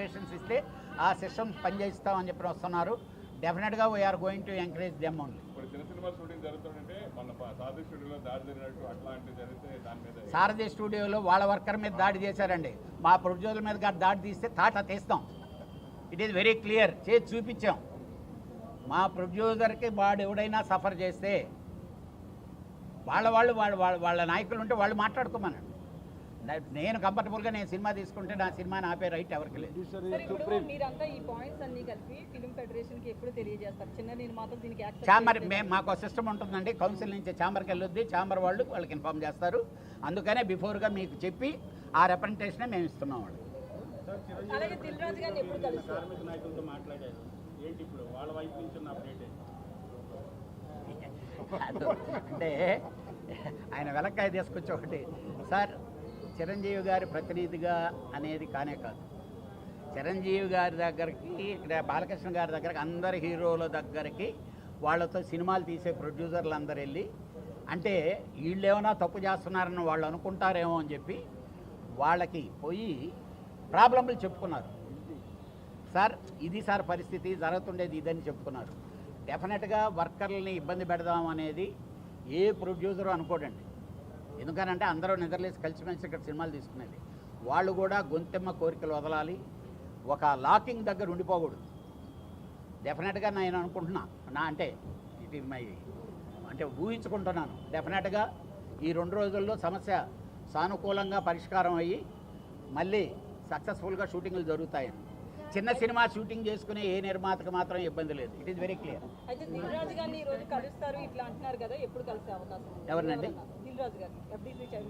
Regulations ఇస్తే ఆ systems పనిచేస్తామని చెప్పి వస్తున్నారు. డెఫినెట్గా we're going to encourage them only. Sarathi స్టూడియోలో వాళ్ళ వర్కర్ మీద దాడి చేశారండి. మా ప్రొడ్యూసర్ మీద దాడి తీస్తే తాట తీస్తాం. It is very clear. చేసి చూపించాం. మా ప్రొడ్యూసర్కి వాడు ఎవడైనా సఫర్ చేస్తే వాళ్ళ నాయకులు ఉంటే వాళ్ళు మాట్లాడుకోమన్నాడు. నేను కంఫర్టబుల్గా నేను సినిమా తీసుకుంటే నా సినిమాని ఆపే రైట్ ఎవరికి లేదు. మీరంతా ఈ పాయింట్స్ అన్ని కలిపి ఫిల్మ్ ఫెడరేషన్కి ఎప్పుడు తెలియజేస్తారు? చిన్న నిర్మాతలు దీనికి ఛాంబర్ మాకు సిస్టమ్ ఉంటుందండి. కౌన్సిల్ నుంచి ఛాంబర్కి వెళ్ళొద్ది. ఛాంబర్ వాళ్ళు వాళ్ళకి ఇన్ఫామ్ చేస్తారు. అందుకనే బిఫోర్గా మీకు చెప్పి ఆ రిప్రజెంటేషనే మేము ఇస్తున్నాం. వాళ్ళు అలాగే దిల్ రాజు గారిని ఎప్పుడు కలుస్తారు? కార్మిక నాయకులతో మాట్లాడారు. ఏంటి ఇప్పుడు వాళ్ళ వైపు నుంచి ఉన్న అప్డేట్? అంటే ఆయన వెలక్కాయ తీసుకొచ్చి ఒకటి సార్, చిరంజీవి గారి ప్రతినిధిగా అనేది కానే కాదు. చిరంజీవి గారి దగ్గరికి, ఇక్కడ బాలకృష్ణ గారి దగ్గరికి, అందరి హీరోల దగ్గరికి వాళ్ళతో సినిమాలు తీసే ప్రొడ్యూసర్లు అందరు వెళ్ళి, అంటే వీళ్ళు ఏమైనా తప్పు చేస్తున్నారని వాళ్ళు అనుకుంటారేమో అని చెప్పి వాళ్ళకి పోయి ప్రాబ్లంలు చెప్పుకున్నారు. సార్ ఇది సార్ పరిస్థితి జరుగుతుండేది ఇదని చెప్పుకున్నారు. డెఫినెట్గా వర్కర్లని ఇబ్బంది పెడదాం అనేది ఏ ప్రొడ్యూసరు అనుకోడండి. ఎందుకనంటే అందరూ నిద్రలేసి కలిసిమెలిసి ఇక్కడ సినిమాలు తీసుకునేది. వాళ్ళు కూడా గొంతెమ్మ కోరికలు వదలాలి. ఒక లాకింగ్ దగ్గర ఉండిపోకూడదు. డెఫినెట్గా నేను అనుకుంటున్నా, అంటే ఇది అంటే ఊహించుకుంటున్నాను, డెఫినెట్గా ఈ 2 రోజుల్లో సమస్య సానుకూలంగా పరిష్కారం అయ్యి మళ్ళీ సక్సెస్ఫుల్గా షూటింగ్లు జరుగుతాయని. చిన్న సినిమా షూటింగ్ చేసుకునే ఏ నిర్మాతకు మాత్రం ఇబ్బంది లేదు. It is very clear. అయితే దిల్ రాజు గారిని ఈ రోజు కలుస్తారు ఇట్లా అంటున్నారు కదా, ఎప్పుడు కలిసే అవకాశం? ఎవరినండి? దిల్ రాజు గారిని, FDC చైర్మన్.